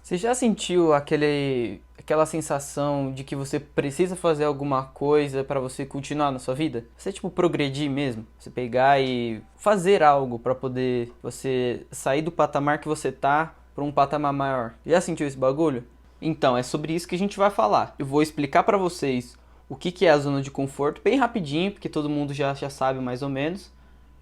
Você já sentiu aquela sensação de que você precisa fazer alguma coisa para você continuar na sua vida? Você, tipo, progredir mesmo? Você pegar e fazer algo para poder você sair do patamar que você tá para um patamar maior. Já sentiu esse bagulho? Então, é sobre isso que a gente vai falar. Eu vou explicar para vocês o que é a zona de conforto, bem rapidinho, porque todo mundo já sabe mais ou menos,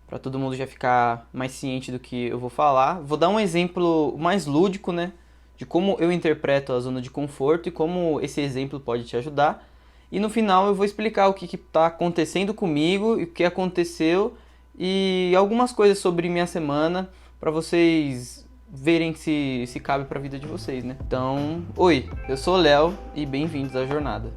para todo mundo já ficar mais ciente do que eu vou falar. Vou dar um exemplo mais lúdico, né, de como eu interpreto a zona de conforto e como esse exemplo pode te ajudar. E no final eu vou explicar o que está acontecendo comigo e o que aconteceu e algumas coisas sobre minha semana para vocês verem se cabe para a vida de vocês, né? Então, oi, eu sou o Léo e bem-vindos à jornada.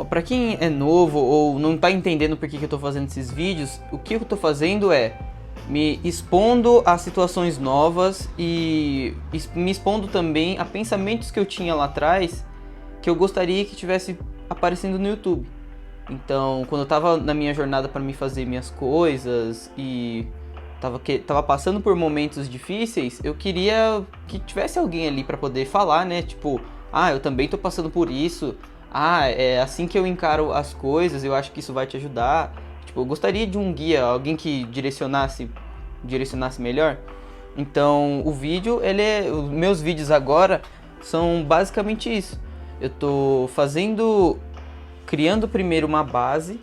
Para quem é novo ou não está entendendo por que eu estou fazendo esses vídeos, o que eu estou fazendo é me expondo a situações novas e me expondo também a pensamentos que eu tinha lá atrás que eu gostaria que tivesse aparecendo no YouTube. Então, quando eu estava na minha jornada para me fazer minhas coisas e tava passando por momentos difíceis, eu queria que tivesse alguém ali para poder falar, né? Tipo, eu também tô passando por isso. É assim que eu encaro as coisas, eu acho que isso vai te ajudar. Tipo, eu gostaria de um guia, alguém que direcionasse melhor. Então, os meus vídeos agora são basicamente isso. Eu tô criando primeiro uma base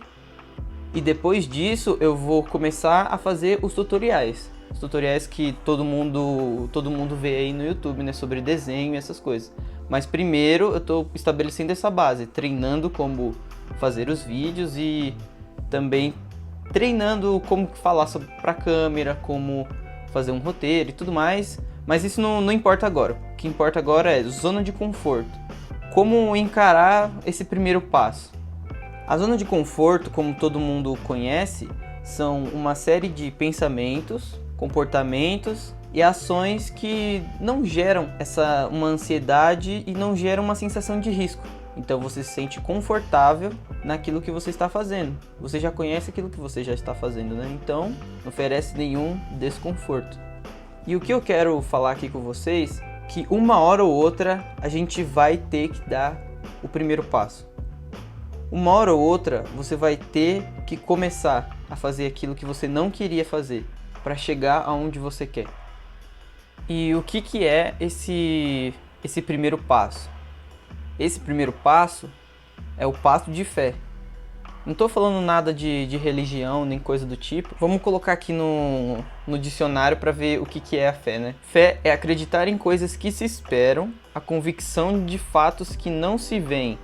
e depois disso eu vou começar a fazer os tutoriais. Os tutoriais que todo mundo vê aí no YouTube, né, sobre desenho e essas coisas. Mas primeiro eu estou estabelecendo essa base, treinando como fazer os vídeos e também treinando como falar para a câmera, como fazer um roteiro e tudo mais. Mas isso não importa agora. O que importa agora é zona de conforto. Como encarar esse primeiro passo? A zona de conforto, como todo mundo conhece, são uma série de pensamentos, comportamentos e ações que não geram uma ansiedade e não geram uma sensação de risco. Então você se sente confortável naquilo que você está fazendo. Você já conhece aquilo que você já está fazendo, né? Então não oferece nenhum desconforto. E o que eu quero falar aqui com vocês é que uma hora ou outra a gente vai ter que dar o primeiro passo. Uma hora ou outra você vai ter que começar a fazer aquilo que você não queria fazer para chegar aonde você quer. E o que é esse primeiro passo? Esse primeiro passo é o passo de fé. Não estou falando nada de religião nem coisa do tipo. Vamos colocar aqui no dicionário para ver o que é a fé, né? Fé é acreditar em coisas que se esperam, a convicção de fatos que não se veem,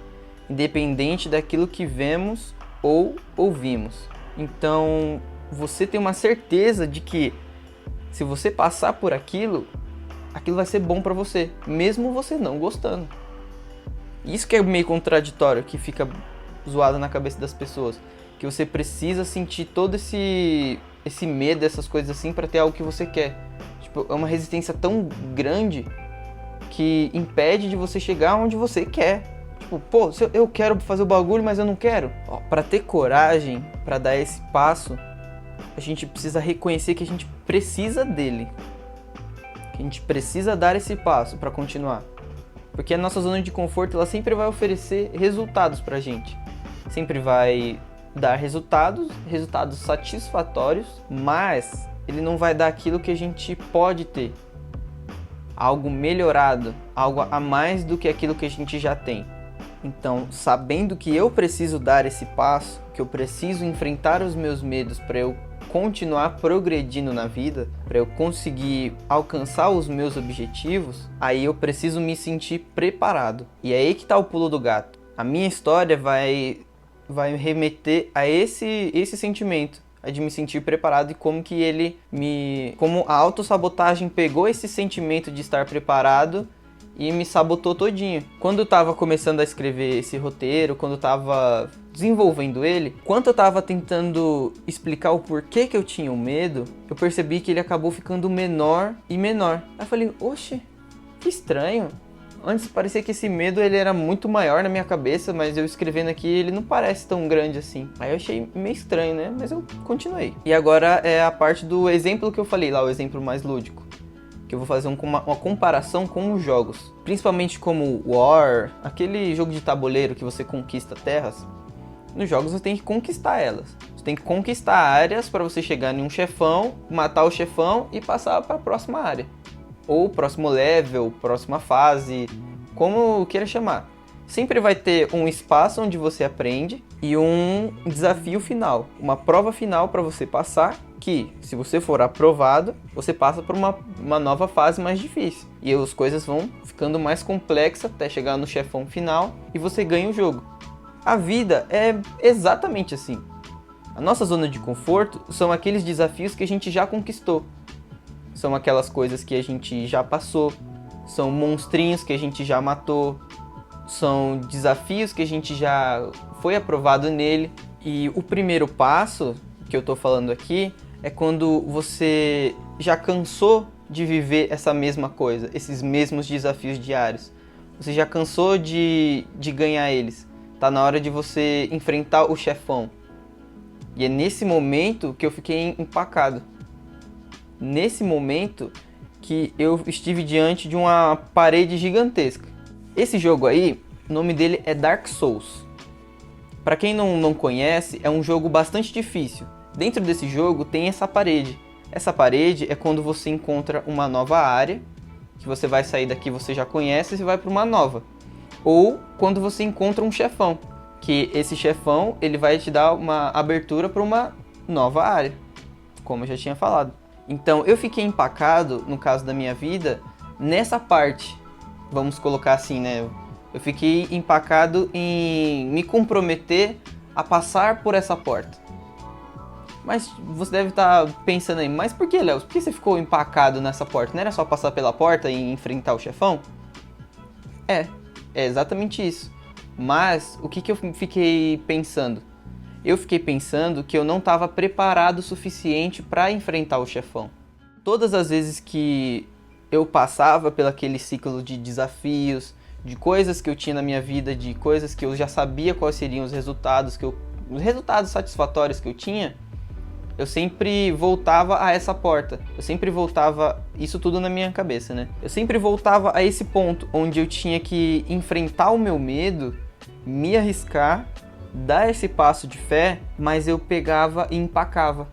independente daquilo que vemos ou ouvimos. Então, você tem uma certeza de que se você passar por aquilo vai ser bom pra você, mesmo você não gostando. Isso que é meio contraditório, que fica zoado na cabeça das pessoas, que você precisa sentir todo esse medo, essas coisas assim, pra ter algo que você quer. Tipo, é uma resistência tão grande que impede de você chegar onde você quer. Tipo, eu quero fazer o bagulho, mas eu não quero. Pra ter coragem, pra dar esse passo, a gente precisa reconhecer que a gente precisa dele. Que a gente precisa dar esse passo pra continuar. Porque a nossa zona de conforto, ela sempre vai oferecer resultados pra gente. Sempre vai dar resultados satisfatórios, mas ele não vai dar aquilo que a gente pode ter. Algo melhorado, algo a mais do que aquilo que a gente já tem. Então, sabendo que eu preciso dar esse passo, que eu preciso enfrentar os meus medos para eu continuar progredindo na vida, para eu conseguir alcançar os meus objetivos, aí eu preciso me sentir preparado. E é aí que está o pulo do gato. A minha história vai remeter a esse sentimento, a de me sentir preparado e como a autossabotagem pegou esse sentimento de estar preparado e me sabotou todinho. Quando eu tava começando a escrever esse roteiro, quando eu tava desenvolvendo ele, enquanto eu tava tentando explicar o porquê que eu tinha o medo, eu percebi que ele acabou ficando menor e menor. Aí eu falei, oxe, que estranho. Antes parecia que esse medo ele era muito maior na minha cabeça, mas eu escrevendo aqui ele não parece tão grande assim. Aí eu achei meio estranho, né? Mas eu continuei. E agora é a parte do exemplo que eu falei lá, o exemplo mais lúdico. Que eu vou fazer uma comparação com os jogos. Principalmente como War, aquele jogo de tabuleiro que você conquista terras. Nos jogos você tem que conquistar elas. Você tem que conquistar áreas para você chegar em um chefão, matar o chefão e passar para a próxima área. Ou próximo level, próxima fase, como queira chamar. Sempre vai ter um espaço onde você aprende e um desafio final, uma prova final para você passar, que se você for aprovado, você passa por uma nova fase mais difícil. E as coisas vão ficando mais complexas até chegar no chefão final e você ganha o jogo. A vida é exatamente assim. A nossa zona de conforto são aqueles desafios que a gente já conquistou. São aquelas coisas que a gente já passou, são monstrinhos que a gente já matou, são desafios que a gente já foi aprovado nele. E o primeiro passo que eu tô falando aqui é quando você já cansou de viver essa mesma coisa, esses mesmos desafios diários. Você já cansou de ganhar eles. Tá na hora de você enfrentar o chefão. E é nesse momento que eu fiquei empacado. Nesse momento que eu estive diante de uma parede gigantesca. Esse jogo aí, o nome dele é Dark Souls. Para quem não conhece, é um jogo bastante difícil. Dentro desse jogo tem essa parede. Essa parede é quando você encontra uma nova área, que você vai sair daqui, você já conhece, e vai para uma nova. Ou quando você encontra um chefão, que esse chefão ele vai te dar uma abertura para uma nova área, como eu já tinha falado. Então eu fiquei empacado, no caso da minha vida, nessa parte, vamos colocar assim, né? Eu fiquei empacado em me comprometer a passar por essa porta. Mas você deve estar pensando aí, mas por que, Léo? Por que você ficou empacado nessa porta? Não era só passar pela porta e enfrentar o chefão? É exatamente isso. Mas o que eu fiquei pensando? Eu fiquei pensando que eu não estava preparado o suficiente para enfrentar o chefão. Todas as vezes que eu passava pelo aquele ciclo de desafios, de coisas que eu tinha na minha vida, de coisas que eu já sabia quais seriam os resultados, os resultados satisfatórios que eu tinha, eu sempre voltava a essa porta. Eu sempre voltava, isso tudo na minha cabeça, né? Eu sempre voltava a esse ponto onde eu tinha que enfrentar o meu medo, me arriscar, dar esse passo de fé, mas eu pegava e empacava.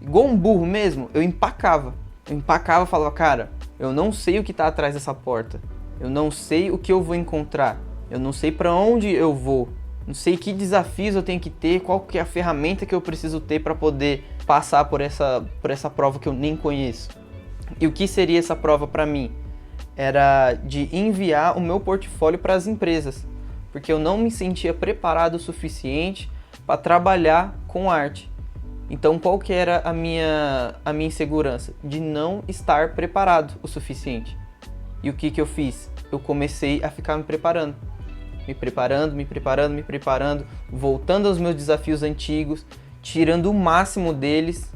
Igual um burro mesmo, eu empacava. Eu empacava e falava, cara, eu não sei o que está atrás dessa porta. Eu não sei o que eu vou encontrar. Eu não sei para onde eu vou. Não sei que desafios eu tenho que ter, qual que é a ferramenta que eu preciso ter para poder passar por essa prova que eu nem conheço. E o que seria essa prova para mim? Era de enviar o meu portfólio para as empresas, porque eu não me sentia preparado o suficiente para trabalhar com arte. Então qual que era a minha insegurança? De não estar preparado o suficiente. E o que eu fiz? Eu comecei a ficar me preparando, voltando aos meus desafios antigos, tirando o máximo deles,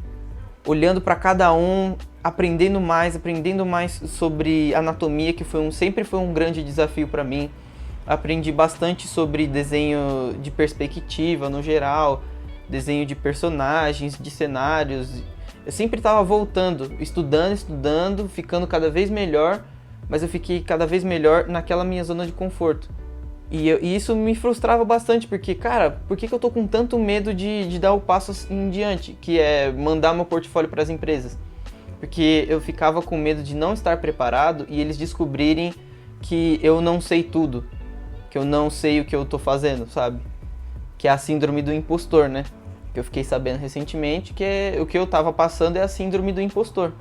olhando para cada um, aprendendo mais sobre anatomia, que sempre foi um grande desafio para mim. Aprendi bastante sobre desenho de perspectiva no geral, desenho de personagens, de cenários. Eu sempre estava voltando, estudando, ficando cada vez melhor, mas eu fiquei cada vez melhor naquela minha zona de conforto. E isso me frustrava bastante, porque, cara, por que eu tô com tanto medo de dar o passo em diante, que é mandar meu portfólio para as empresas? Porque eu ficava com medo de não estar preparado e eles descobrirem que eu não sei tudo, que eu não sei o que eu tô fazendo, sabe? Que é a síndrome do impostor, né? Que eu fiquei sabendo recentemente que o que eu tava passando é a síndrome do impostor.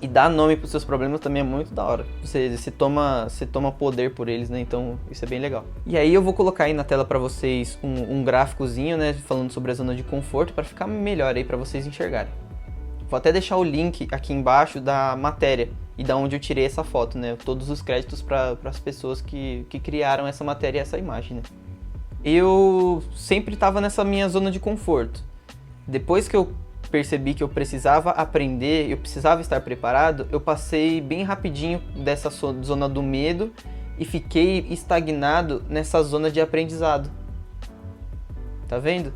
E dar nome pros seus problemas também é muito da hora. Você toma poder por eles, né? Então isso é bem legal. E aí eu vou colocar aí na tela pra vocês um gráficozinho, né? Falando sobre a zona de conforto pra ficar melhor aí pra vocês enxergarem. Vou até deixar o link aqui embaixo da matéria e da onde eu tirei essa foto, né? Todos os créditos para as pessoas que criaram essa matéria e essa imagem, né? Eu sempre estava nessa minha zona de conforto. Depois que eu percebi que eu precisava aprender, eu precisava estar preparado, eu passei bem rapidinho dessa zona do medo e fiquei estagnado nessa zona de aprendizado. Tá vendo?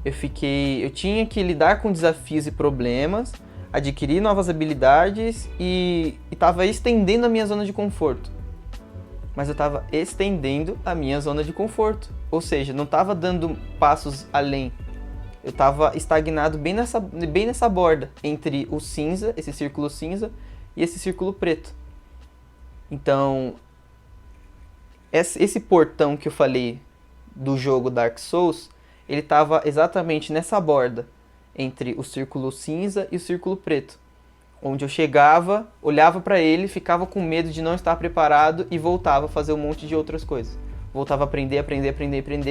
Eu tinha que lidar com desafios e problemas, adquirir novas habilidades e estava estendendo a minha zona de conforto. Mas eu estava estendendo a minha zona de conforto. Ou seja, não estava dando passos além. Eu estava estagnado bem nessa borda, entre o cinza, esse círculo cinza, e esse círculo preto. Então, esse portão que eu falei do jogo Dark Souls, ele estava exatamente nessa borda, entre o círculo cinza e o círculo preto. Onde eu chegava, olhava para ele, ficava com medo de não estar preparado e voltava a fazer um monte de outras coisas. Voltava a aprender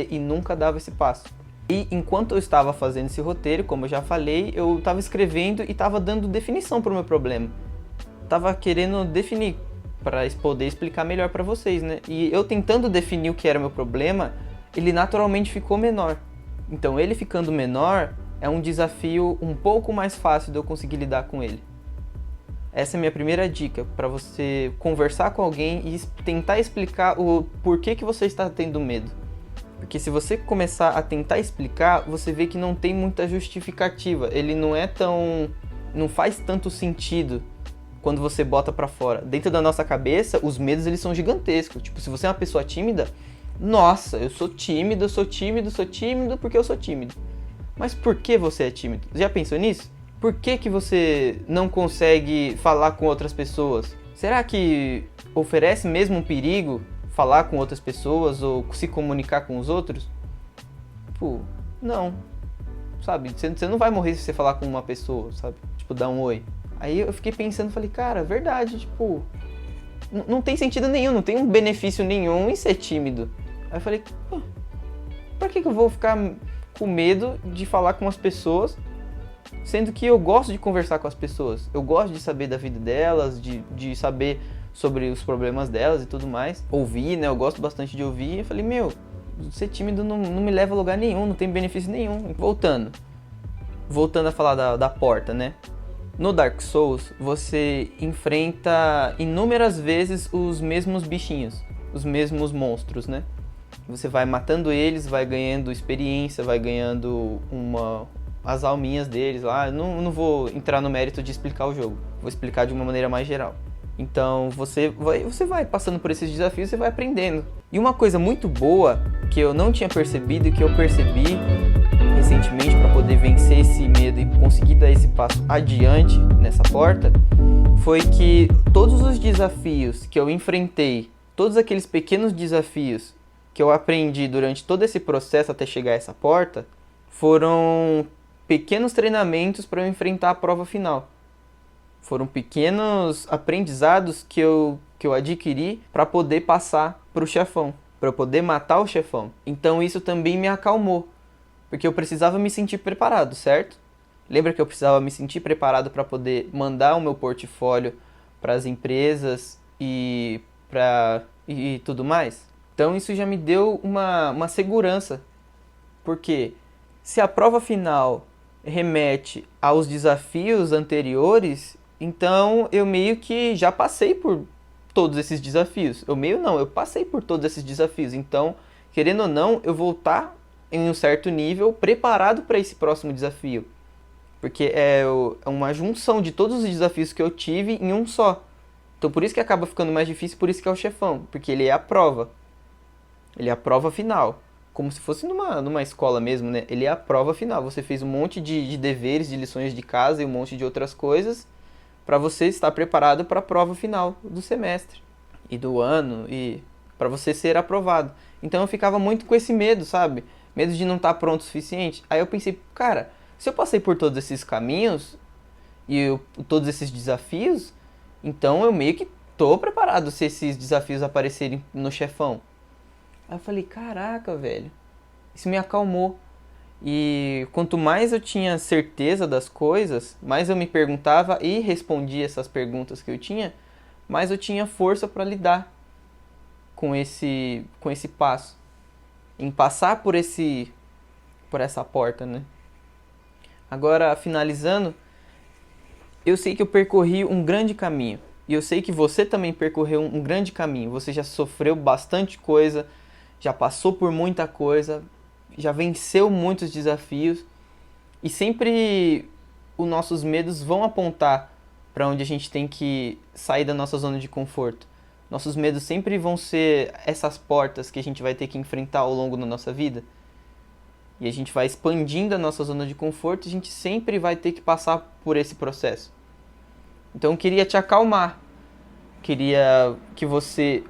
e nunca dava esse passo. E enquanto eu estava fazendo esse roteiro, como eu já falei, eu estava escrevendo e estava dando definição para o meu problema. Estava querendo definir, para poder explicar melhor para vocês, né? E eu tentando definir o que era o meu problema, ele naturalmente ficou menor. Então ele ficando menor é um desafio um pouco mais fácil de eu conseguir lidar com ele. Essa é a minha primeira dica, para você conversar com alguém e tentar explicar o porquê que você está tendo medo. Porque se você começar a tentar explicar, você vê que não tem muita justificativa. Ele não faz tanto sentido quando você bota pra fora. Dentro da nossa cabeça, os medos eles são gigantescos. Tipo, se você é uma pessoa tímida, nossa, eu sou tímido porque eu sou tímido. Mas por que você é tímido? Já pensou nisso? Por que você não consegue falar com outras pessoas? Será que oferece mesmo um perigo falar com outras pessoas ou se comunicar com os outros? Pô, não. Sabe? Você não vai morrer se você falar com uma pessoa, sabe? Tipo, dar um oi. Aí eu fiquei pensando, falei, cara, verdade, tipo, não tem sentido nenhum, não tem um benefício nenhum em ser tímido. Aí eu falei, pô, pra que eu vou ficar com medo de falar com as pessoas, sendo que eu gosto de conversar com as pessoas, eu gosto de saber da vida delas, de saber sobre os problemas delas e tudo mais, ouvir, né, eu gosto bastante de ouvir, e eu falei, ser tímido não me leva a lugar nenhum, não tem benefício nenhum. Voltando a falar da porta, né, no Dark Souls você enfrenta inúmeras vezes os mesmos bichinhos, os mesmos monstros, né, você vai matando eles, vai ganhando experiência, vai ganhando as alminhas deles lá. Eu não vou entrar no mérito de explicar o jogo, vou explicar de uma maneira mais geral. Então você vai passando por esses desafios e vai aprendendo. E uma coisa muito boa que eu não tinha percebido e que eu percebi recentemente para poder vencer esse medo e conseguir dar esse passo adiante nessa porta, foi que todos os desafios que eu enfrentei, todos aqueles pequenos desafios que eu aprendi durante todo esse processo até chegar a essa porta, foram pequenos treinamentos para eu enfrentar a prova final. Foram pequenos aprendizados que eu adquiri para poder passar para o chefão, para eu poder matar o chefão. Então isso também me acalmou, porque eu precisava me sentir preparado, certo? Lembra que eu precisava me sentir preparado para poder mandar o meu portfólio para as empresas e tudo mais? Então isso já me deu uma segurança, porque se a prova final remete aos desafios anteriores, então eu meio que já passei por todos esses desafios. Eu passei por todos esses desafios. Então, querendo ou não, eu vou estar em um certo nível preparado para esse próximo desafio. Porque é uma junção de todos os desafios que eu tive em um só. Então por isso que acaba ficando mais difícil, por isso que é o chefão. Porque ele é a prova. Ele é a prova final. Como se fosse numa escola mesmo, né? Ele é a prova final. Você fez um monte de deveres, de lições de casa e um monte de outras coisas para você estar preparado para a prova final do semestre e do ano e para você ser aprovado. Então eu ficava muito com esse medo, sabe? Medo de não estar pronto o suficiente. Aí eu pensei, cara, se eu passei por todos esses caminhos e todos esses desafios, então eu meio que tô preparado se esses desafios aparecerem no chefão. Aí eu falei, caraca, velho, isso me acalmou. E quanto mais eu tinha certeza das coisas, mais eu me perguntava e respondia essas perguntas que eu tinha, mais eu tinha força para lidar com esse passo. Em passar por essa porta, né? Agora, finalizando, eu sei que eu percorri um grande caminho. E eu sei que você também percorreu um grande caminho. Você já sofreu bastante coisa, já passou por muita coisa, já venceu muitos desafios. E sempre os nossos medos vão apontar para onde a gente tem que sair da nossa zona de conforto. Nossos medos sempre vão ser essas portas que a gente vai ter que enfrentar ao longo da nossa vida. E a gente vai expandindo a nossa zona de conforto, e a gente sempre vai ter que passar por esse processo. Então eu queria te acalmar. Queria que você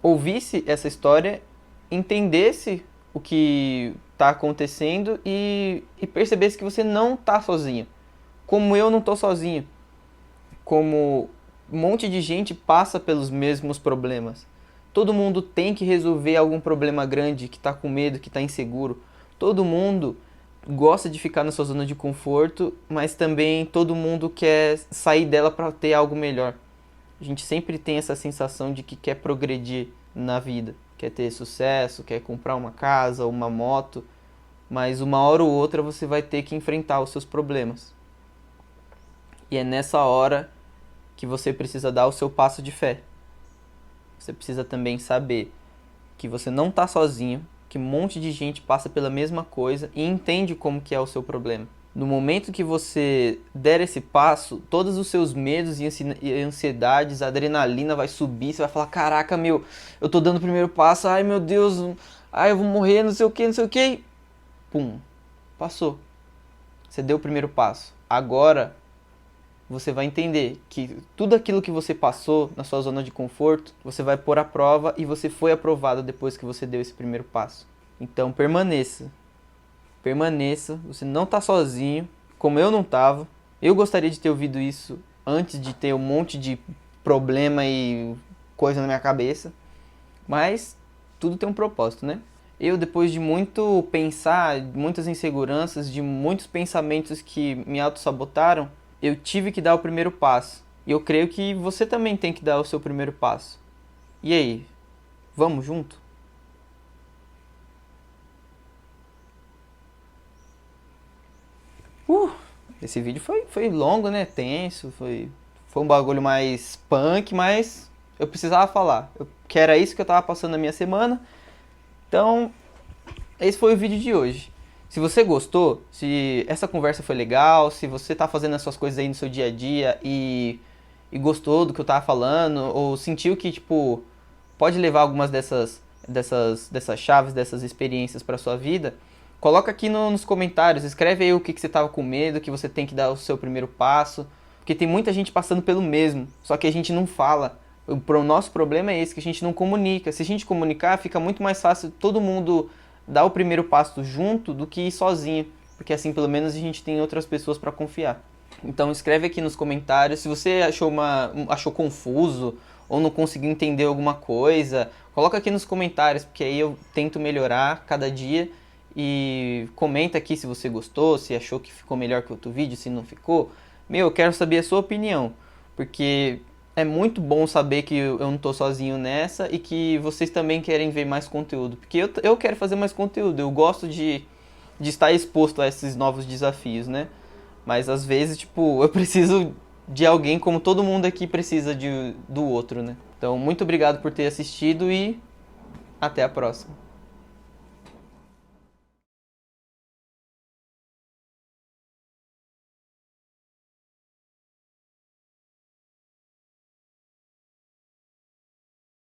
ouvisse essa história, entendesse o que está acontecendo e percebesse que você não está sozinho. Como eu não estou sozinho. Como um monte de gente passa pelos mesmos problemas. Todo mundo tem que resolver algum problema grande, que está com medo, que está inseguro. Todo mundo gosta de ficar na sua zona de conforto, mas também todo mundo quer sair dela para ter algo melhor. A gente sempre tem essa sensação de que quer progredir na vida, quer ter sucesso, quer comprar uma casa, uma moto, mas uma hora ou outra você vai ter que enfrentar os seus problemas. E é nessa hora que você precisa dar o seu passo de fé. Você precisa também saber que você não está sozinho, que um monte de gente passa pela mesma coisa e entende como que é o seu problema. No momento que você der esse passo, todos os seus medos e ansiedades, a adrenalina vai subir, você vai falar, caraca, meu, eu tô dando o primeiro passo, ai meu Deus, ai eu vou morrer, não sei o que, não sei o que. Pum, passou. Você deu o primeiro passo. Agora você vai entender que tudo aquilo que você passou na sua zona de conforto, você vai pôr à prova e você foi aprovado depois que você deu esse primeiro passo. Então permaneça. Permaneça, você não está sozinho, como eu não estava. Eu gostaria de ter ouvido isso antes de ter um monte de problema e coisa na minha cabeça. Mas tudo tem um propósito, né? Eu, depois de muito pensar, muitas inseguranças, de muitos pensamentos que me auto-sabotaram, eu tive que dar o primeiro passo. E eu creio que você também tem que dar o seu primeiro passo. E aí, vamos junto? Esse vídeo foi longo, né? Tenso, foi um bagulho mais punk, mas eu precisava falar. Que era isso que eu tava passando na minha semana. Então, esse foi o vídeo de hoje. Se você gostou, se essa conversa foi legal, se você tá fazendo as suas coisas aí no seu dia a dia e gostou do que eu tava falando, ou sentiu que, tipo, pode levar algumas dessas chaves, dessas experiências pra sua vida, coloca aqui nos comentários, escreve aí o que você tava com medo, que você tem que dar o seu primeiro passo, porque tem muita gente passando pelo mesmo, só que a gente não fala. O nosso problema é esse, que a gente não comunica. Se a gente comunicar, fica muito mais fácil todo mundo dar o primeiro passo junto do que ir sozinho, porque assim pelo menos a gente tem outras pessoas para confiar. Então escreve aqui nos comentários se você achou confuso ou não conseguiu entender alguma coisa, coloca aqui nos comentários, porque aí eu tento melhorar cada dia. E comenta aqui se você gostou, se achou que ficou melhor que outro vídeo, se não ficou. Eu quero saber a sua opinião, porque é muito bom saber que eu não tô sozinho nessa e que vocês também querem ver mais conteúdo. Porque eu quero fazer mais conteúdo, eu gosto de estar exposto a esses novos desafios, né? Mas às vezes, tipo, eu preciso de alguém como todo mundo aqui precisa do outro, né? Então, muito obrigado por ter assistido e até a próxima.